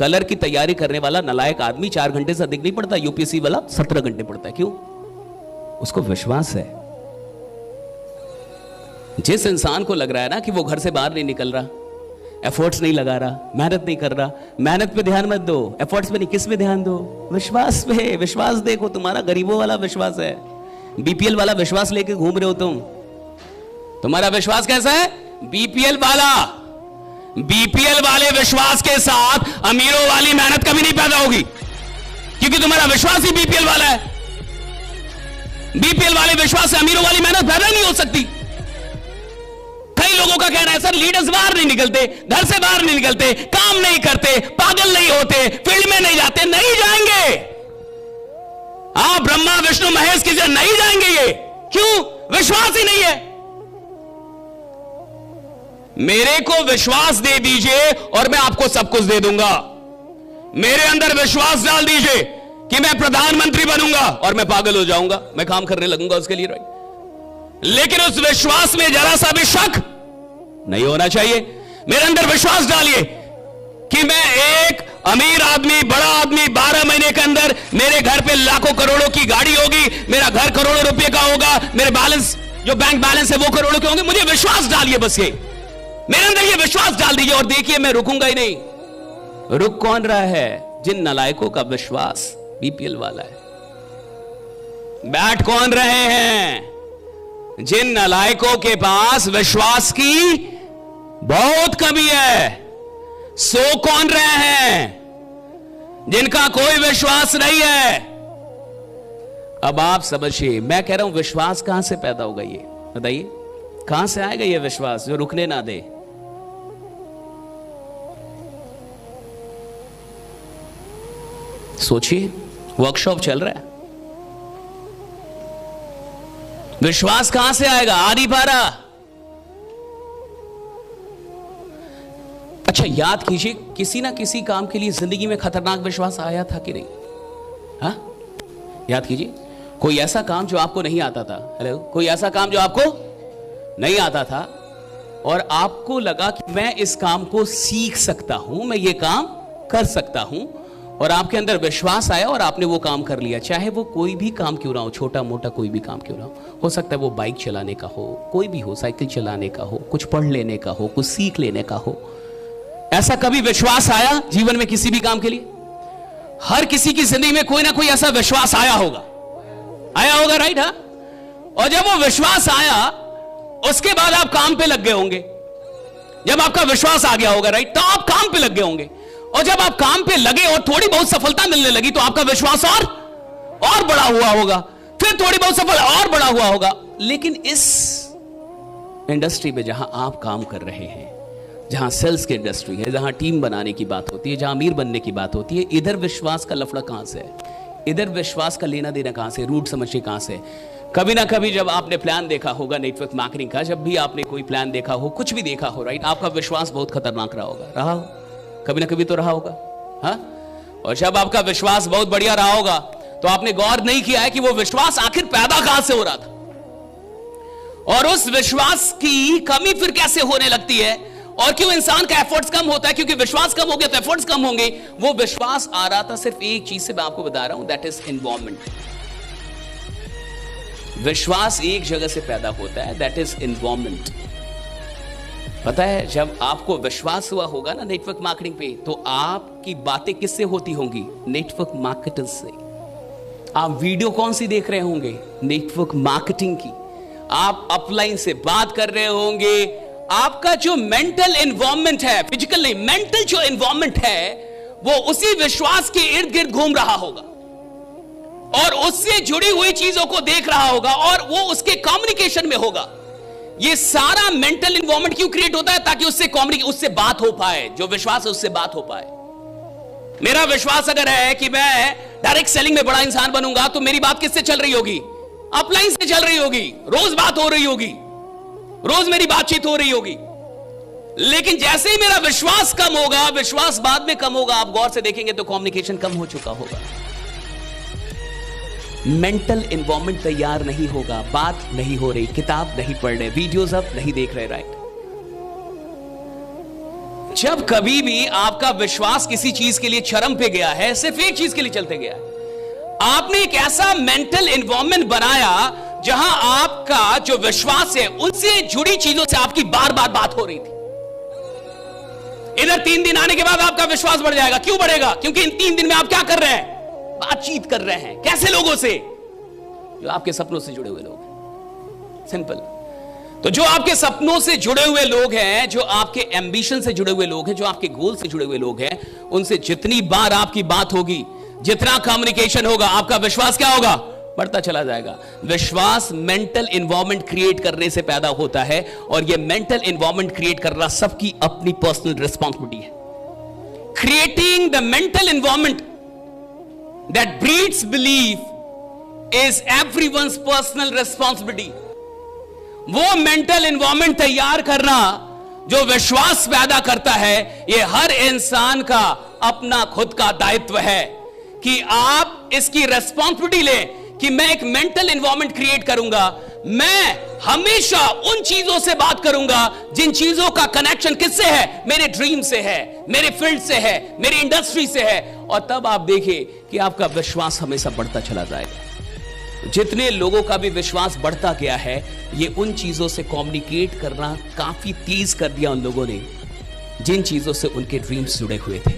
Colour की तैयारी करने वाला नालायक आदमी 4 घंटे से अधिक नहीं पढ़ता, यूपीएससी वाला 17 घंटे पढ़ता है। क्यों? उसको विश्वास है। जिस इंसान को लग रहा है ना कि वो घर से बाहर नहीं निकल रहा, एफर्ट्स नहीं लगा रहा, मेहनत नहीं कर रहा, मेहनत पे ध्यान मत दो, एफर्ट्स पे नहीं, किस पे ध्यान दो? विश्वास पे। विश्वास देखो, तुम्हारा गरीबों वाला विश्वास है, बीपीएल वाला विश्वास लेके घूम रहे हो तुम। तुम्हारा विश्वास कैसा है? बीपीएल वाला। बीपीएल वाले विश्वास के साथ अमीरों वाली मेहनत कभी नहीं पैदा होगी, क्योंकि तुम्हारा विश्वास ही बीपीएल वाला है। बीपीएल वाले विश्वास से अमीरों वाली मेहनत पैदा नहीं हो सकती। कई लोगों का कहना है सर लीडर्स बाहर नहीं निकलते, घर से बाहर नहीं निकलते, काम नहीं करते, पागल नहीं होते, फील्ड में नहीं जाते। नहीं जाएंगे। आप ब्रह्मा विष्णु महेश की जगह नहीं जाएंगे। ये क्यों? विश्वास ही नहीं है। मेरे को विश्वास दे दीजिए और मैं आपको सब कुछ दे दूंगा। मेरे अंदर विश्वास डाल दीजिए कि मैं प्रधानमंत्री बनूंगा और मैं पागल हो जाऊंगा, मैं काम करने लगूंगा उसके लिए, राइट। लेकिन उस विश्वास में जरा सा भी शक नहीं होना चाहिए। मेरे अंदर विश्वास डालिए कि मैं एक अमीर आदमी, बड़ा आदमी, 12 महीने के अंदर मेरे घर पे लाखों करोड़ों की गाड़ी होगी, मेरा घर करोड़ों रुपए का होगा, मेरे बैलेंस जो बैंक बैलेंस है वो करोड़ों के होंगे। मुझे विश्वास डालिए, बस ये मेरे अंदर ये विश्वास डाल दीजिए और देखिए मैं रुकूंगा ही नहीं। रुक कौन रहा है? जिन नालायकों का विश्वास बीपीएल वाला है। बैठ कौन रहे हैं? जिन नालायकों के पास विश्वास की बहुत कमी है। सो कौन रहे हैं? जिनका कोई विश्वास नहीं है। अब आप समझिए, मैं कह रहा हूं विश्वास कहां से पैदा होगा? ये बताइए, कहां से आएगा ये विश्वास जो रुकने ना दे? सोचिए, वर्कशॉप चल रहा है, विश्वास कहां से आएगा? आ नहीं पा रहा। अच्छा याद कीजिए, किसी ना किसी काम के लिए जिंदगी में खतरनाक विश्वास आया था कि नहीं? हाँ, याद कीजिए, कोई ऐसा काम जो आपको नहीं आता था। हेलो, कोई ऐसा काम जो आपको नहीं आता था और आपको लगा कि मैं इस काम को सीख सकता हूं, मैं ये काम कर सकता हूं, और आपके अंदर विश्वास आया और आपने वो काम कर लिया। चाहे वो कोई भी काम क्यों ना हो, छोटा मोटा कोई भी काम क्यों ना हो सकता है वो बाइक चलाने का हो, कोई भी हो, साइकिल चलाने का हो, कुछ पढ़ लेने का हो, कुछ सीख लेने का हो। ऐसा कभी विश्वास आया जीवन में किसी भी काम के लिए? हर किसी की जिंदगी में कोई ना कोई ऐसा विश्वास आया होगा, राइट? हाँ, और जब वो विश्वास आया उसके बाद आप काम पे लग गए होंगे। जब आपका विश्वास आ गया होगा, राइट, तो आप काम पे लग गए होंगे। और जब आप काम पे लगे और थोड़ी बहुत सफलता मिलने लगी तो आपका विश्वास और बड़ा हुआ होगा, फिर थोड़ी बहुत सफलता और बड़ा हुआ होगा। लेकिन इस इंडस्ट्री में जहां आप काम कर रहे हैं, जहां सेल्स की इंडस्ट्री है, जहां टीम बनाने की बात होती है, जहां अमीर बनने की बात होती है, इधर विश्वास का लफड़ा कहां से है? इधर विश्वास का लेना देना कहां से, रूट समझिए कहां से? कभी ना कभी जब आपने प्लान देखा होगा नेटवर्क मार्केटिंग का, जब भी आपने कोई प्लान देखा हो, कुछ भी देखा हो, राइट, आपका विश्वास बहुत खतरनाक रहा होगा, रहा हो, कभी ना कभी तो रहा होगा। हाँ, और जब आपका विश्वास बहुत बढ़िया रहा होगा तो आपने गौर नहीं किया है कि वो विश्वास आखिर पैदा कहां से हो रहा था, और उस विश्वास की कमी फिर कैसे होने लगती है, और क्यों इंसान का एफर्ट्स कम होता है? क्योंकि विश्वास कम हो गया तो एफर्ट्स कम होंगे। वो विश्वास आ रहा था सिर्फ एक चीज से, मैं आपको बता रहा हूं, दैट इज एनवायरमेंट। विश्वास एक जगह से पैदा होता है, दैट इज एनवायरमेंट। पता है, जब आपको विश्वास हुआ होगा ना नेटवर्क मार्केटिंग पे, तो आपकी बातें किससे होती होंगी? नेटवर्क मार्केटर्स से। आप वीडियो कौन सी देख रहे होंगे? नेटवर्क मार्केटिंग की। आप अपलाइन से बात कर रहे होंगे। आपका जो मेंटल एनवायरनमेंट है, फिजिकल नहीं, मेंटल जो एनवायरनमेंट है, वो उसी विश्वास के इर्द गिर्द घूम रहा होगा और उससे जुड़ी हुई चीजों को देख रहा होगा और वो उसके कम्युनिकेशन में होगा। ये सारा मेंटल एनवायरनमेंट क्यों क्रिएट होता है? ताकि उससे बात हो पाए, जो विश्वास है उससे बात हो पाए। मेरा विश्वास अगर है कि मैं डायरेक्ट सेलिंग में बड़ा इंसान बनूंगा, तो मेरी बात किससे चल रही होगी? अपलाइन से चल रही होगी, रोज बात हो रही होगी, रोज मेरी बातचीत हो रही होगी। लेकिन जैसे ही मेरा विश्वास कम होगा, विश्वास बाद में कम होगा, आप गौर से देखेंगे तो कम्युनिकेशन कम हो चुका होगा। मेंटल एनवायरनमेंट तैयार नहीं होगा, बात नहीं हो रही, किताब नहीं पढ़ रहे, वीडियोस अब नहीं देख रहे, राइट। जब कभी भी आपका विश्वास किसी चीज के लिए चरम पे गया है, सिर्फ एक चीज के लिए चलते गया है, आपने एक ऐसा मेंटल एनवायरनमेंट बनाया जहां आपका जो विश्वास है उनसे जुड़ी चीजों से आपकी बार बार बात हो रही थी। इधर 3 दिन आने के बाद आपका विश्वास बढ़ जाएगा। क्यों बढ़ेगा? क्योंकि इन 3 दिन में आप क्या कर रहे हैं? बातचीत कर रहे हैं। कैसे लोगों से? जो आपके सपनों से जुड़े हुए लोग हैं। सिंपल। तो जो आपके सपनों से जुड़े हुए लोग हैं, जो आपके एम्बिशन से जुड़े हुए लोग हैं, जो आपके गोल से जुड़े हुए लोग हैं, उनसे जितनी बार आपकी बात होगी, जितना कम्युनिकेशन होगा, आपका विश्वास क्या होगा? बढ़ता चला जाएगा। विश्वास मेंटल एनवायरनमेंट क्रिएट करने से पैदा होता है, और यह मेंटल एनवायरनमेंट क्रिएट करना सबकी अपनी पर्सनल रिस्पॉन्सिबिलिटी है। Creating the mental environment that breeds belief is everyone's personal responsibility. वो मेंटल एनवायरनमेंट तैयार करना जो विश्वास पैदा करता है, यह हर इंसान का अपना खुद का दायित्व है कि आप इसकी रिस्पॉन्सिबिलिटी लें कि मैं एक मेंटल एनवायरनमेंट क्रिएट करूंगा। मैं हमेशा उन चीजों से बात करूंगा जिन चीजों का कनेक्शन किससे है? मेरे ड्रीम से है, मेरे फील्ड से है, मेरी इंडस्ट्री से है। और तब आप देखिए कि आपका विश्वास हमेशा बढ़ता चला जाएगा। जितने लोगों का भी विश्वास बढ़ता गया है, ये उन चीजों से कम्युनिकेट करना काफी तेज कर दिया उन लोगों ने जिन चीजों से उनके ड्रीम्स जुड़े हुए थे।